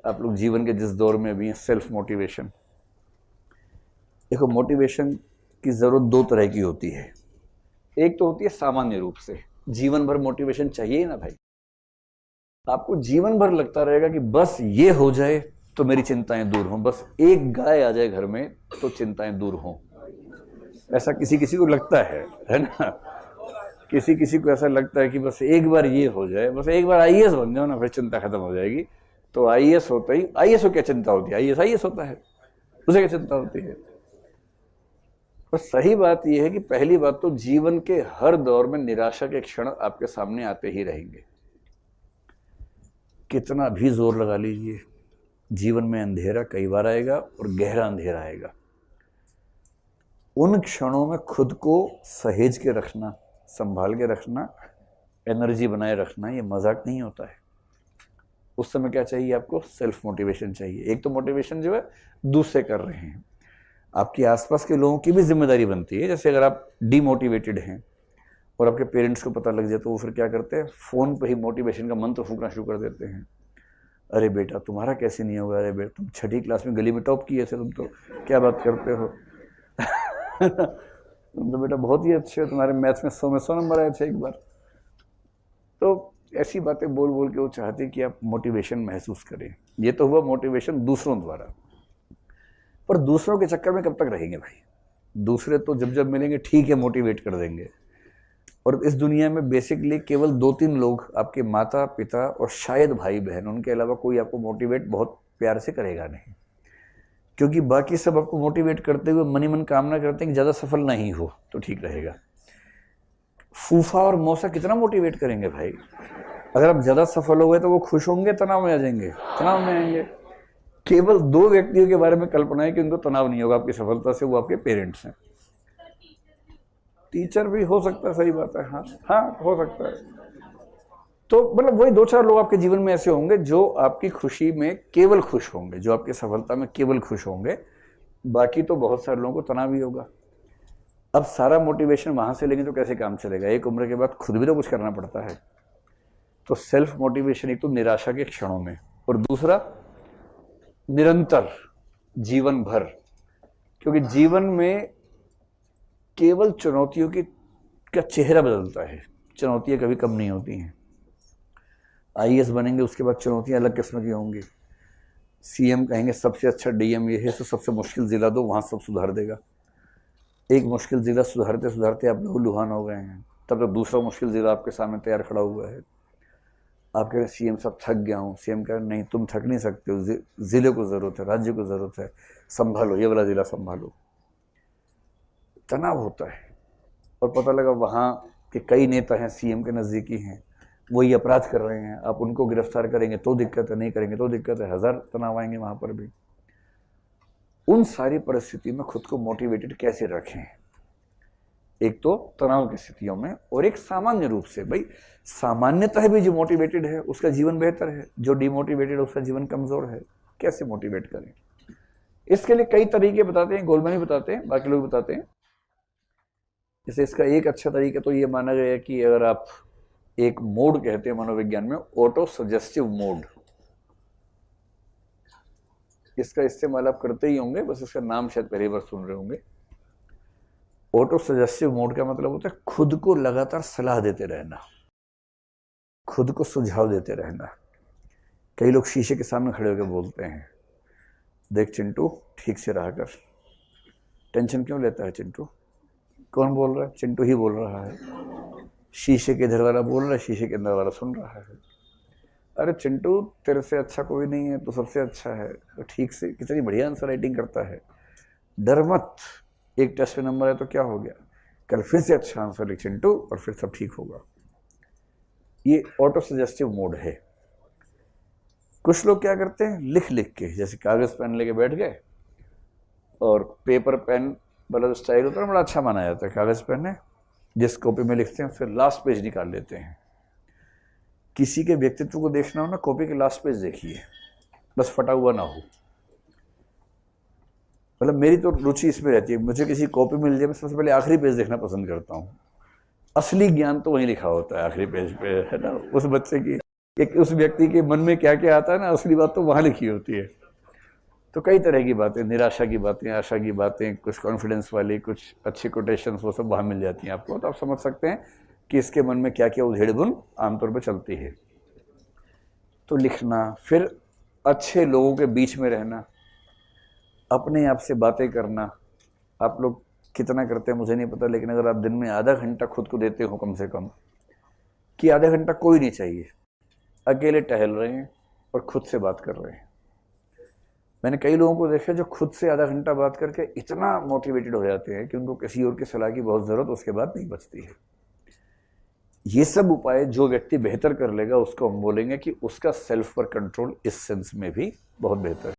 आप लोग जीवन के जिस दौर में अभी हैं, सेल्फ मोटिवेशन। देखो, मोटिवेशन की ज़रूरत दो तरह की होती है। एक तो होती है सामान्य रूप से, जीवन भर मोटिवेशन चाहिए ही ना भाई। आपको जीवन भर लगता रहेगा कि बस ये हो जाए तो मेरी चिंताएं दूर हों, बस एक गाय आ जाए घर में तो चिंताएं दूर हों। ऐसा किसी किसी को लगता है ना। किसी किसी को ऐसा लगता है कि बस एक बार ये हो जाए, बस एक बार आईएएस बन जाओ ना, फिर चिंता खत्म हो जाएगी। तो आईएएस होता ही, आईएएस को क्या चिंता होती है, आईएएस आईएएस होता है, उसे क्या चिंता होती है। पर सही बात यह है कि पहली बात तो जीवन के हर दौर में निराशा के क्षण आपके सामने आते ही रहेंगे। कितना भी जोर लगा लीजिए, जीवन में अंधेरा कई बार आएगा और गहरा अंधेरा आएगा। उन क्षणों में खुद को सहेज के रखना, संभाल के रखना, एनर्जी बनाए रखना, ये मजाक नहीं होता है। उस समय क्या चाहिए आपको? सेल्फ मोटिवेशन चाहिए। एक तो मोटिवेशन जो है दूसरे कर रहे हैं, आपके आसपास के लोगों की भी जिम्मेदारी बनती है। जैसे अगर आप डीमोटिवेटेड हैं और आपके पेरेंट्स को पता लग जाए तो वो फिर क्या करते हैं, फ़ोन पे ही मोटिवेशन का मंत्र फूकना शुरू कर देते हैं। अरे बेटा तुम्हारा कैसे नहीं होगा, अरे बेटा तुम 6ठी क्लास में गली में टॉप किए थे, तुम तो क्या बात करते हो। तुम तो बेटा बहुत ही अच्छे हो, तुम्हारे मैथ्स में 100 में 100 नंबर आए थे एक बार। तो ऐसी बातें बोल बोल के वो चाहते कि आप मोटिवेशन महसूस करें। ये तो हुआ मोटिवेशन दूसरों द्वारा। पर दूसरों के चक्कर में कब तक रहेंगे भाई? दूसरे तो जब जब मिलेंगे ठीक है मोटिवेट कर देंगे। और इस दुनिया में बेसिकली केवल 2-3 लोग, आपके माता पिता और शायद भाई बहन, उनके अलावा कोई आपको मोटिवेट बहुत प्यार से करेगा नहीं। क्योंकि बाकी सब आपको मोटिवेट करते हुए मनी मन कामना करते हैं कि ज़्यादा सफल नहीं हो तो ठीक रहेगा। फूफा और मौसा कितना मोटिवेट करेंगे भाई? अगर आप ज़्यादा सफल हो गए तो वो खुश होंगे, तनाव में आ जाएंगे, तनाव में आएंगे। केवल 2 व्यक्तियों के बारे में कल्पना है कि उनको तनाव नहीं होगा आपकी सफलता से, वो आपके पेरेंट्स हैं। टीचर भी हो सकता है, सही बात है, हाँ हाँ हो सकता है। तो मतलब वही 2-4 लोग आपके जीवन में ऐसे होंगे जो आपकी खुशी में केवल खुश होंगे, जो आपकी सफलता में केवल खुश होंगे। बाकी तो बहुत सारे लोगों को तनाव ही होगा। अब सारा मोटिवेशन वहां से लेंगे तो कैसे काम चलेगा? एक उम्र के बाद खुद भी तो कुछ करना पड़ता है। तो सेल्फ मोटिवेशन एक तो निराशा के क्षणों में, और दूसरा निरंतर जीवन भर। क्योंकि जीवन में केवल चुनौतियों का चेहरा बदलता है, चुनौतियां कभी कम नहीं होती हैं। आईएएस बनेंगे उसके बाद चुनौतियां अलग किस्म की होंगी। सीएम कहेंगे सबसे अच्छा डीएम ये है, तो सबसे मुश्किल जिला दो, वहां सब सुधार देगा। एक मुश्किल जिला सुधारते सुधारते आप लहूलुहान हो गए हैं, तब तक दूसरा मुश्किल जिला आपके सामने तैयार खड़ा हुआ है। आप कह रहे सीएम साहब थक गया हूँ, सीएम कह रहे नहीं तुम थक नहीं सकते हो, जिले को ज़रूरत है, राज्य को ज़रूरत है, संभालो ये वाला ज़िला संभालो। तनाव होता है। और पता लगा वहाँ के कई नेता हैं, सीएम के नज़दीकी हैं, वही अपराध कर रहे हैं, आप उनको गिरफ्तार करेंगे तो दिक्कत है, नहीं करेंगे तो दिक्कत है, 1000 तनाव आएंगे वहाँ पर भी। उन सारी परिस्थिति में खुद को मोटिवेटेड कैसे रखें? एक तो तनाव की स्थितियों में, और एक सामान्य रूप से। भाई सामान्यतः भी जो मोटिवेटेड है उसका जीवन बेहतर है, जो डिमोटिवेटेड है उसका जीवन कमजोर है। कैसे मोटिवेट करें? इसके लिए कई तरीके बताते हैं, गोलमैन भी बताते हैं, बाकी लोग बताते हैं। जैसे इसका एक अच्छा तरीका तो ये माना गया है कि अगर आप एक मोड कहते हैं मनोविज्ञान में, ऑटो सजेस्टिव मोड, इसका इस्तेमाल आप करते ही होंगे, बस इसका नाम शायद पहली बार सुन रहे होंगे। ऑटो सजेस्टिव मोड का मतलब होता है खुद को लगातार सलाह देते रहना, खुद को सुझाव देते रहना। कई लोग शीशे के सामने खड़े होकर बोलते हैं, देख चिंटू ठीक से रहा कर, टेंशन क्यों लेता है चिंटू? कौन बोल रहा है? चिंटू ही बोल रहा है। शीशे के इधर वाला बोल रहा है, शीशे के अंदर वाला सुन रहा है। अरे चिंटू तेरे से अच्छा कोई नहीं है, तो सबसे अच्छा है, तो ठीक से, कितनी बढ़िया आंसर राइटिंग करता है, डर मत, एक टेस्ट में नंबर है तो क्या हो गया, कल फिर से अच्छा आंसर लिख चिंटू और फिर सब ठीक होगा। ये ऑटो सजेस्टिव मोड है। कुछ लोग क्या करते हैं, लिख लिख के, जैसे कागज पेन लेके बैठ गए, और पेपर पेन वाला जो स्टाइल होता है बड़ा अच्छा माना जाता है, कागज पेन है जिस कॉपी में लिखते हैं फिर लास्ट पेज निकाल लेते हैं। किसी के व्यक्तित्व को देखना हो ना, कॉपी के लास्ट पेज देखिए, बस फटा हुआ ना हो। मतलब मेरी तो रुचि इसमें रहती है, मुझे किसी कॉपी मिल जाए मैं सबसे पहले आखिरी पेज देखना पसंद करता हूँ। असली ज्ञान तो वहीं लिखा होता है आखिरी पेज पे, है ना, उस बच्चे की एक उस व्यक्ति के मन में क्या क्या आता है ना, असली बात तो वहाँ लिखी होती है। तो कई तरह की बातें, निराशा की बातें, आशा की बातें, कुछ कॉन्फिडेंस वाली, कुछ अच्छी कोटेशंस, वो सब वहाँ मिल जाती हैं आपको। तो आप समझ सकते हैं कि इसके मन में क्या क्या उधेड़-बुन आमतौर पर चलती है। तो लिखना, फिर अच्छे लोगों के बीच में रहना, अपने आप से बातें करना। आप लोग कितना करते हैं मुझे नहीं पता, लेकिन अगर आप दिन में आधा घंटा खुद को देते हो कम से कम, कि आधा घंटा कोई नहीं चाहिए, अकेले टहल रहे हैं और खुद से बात कर रहे हैं। मैंने कई लोगों को देखा जो खुद से आधा घंटा बात करके इतना मोटिवेटेड हो जाते हैं कि उनको किसी और की सलाह की बहुत ज़रूरत उसके बाद नहीं बचती है। ये सब उपाय जो व्यक्ति बेहतर कर लेगा उसको हम बोलेंगे कि उसका सेल्फ पर कंट्रोल इस सेंस में भी बहुत बेहतर है।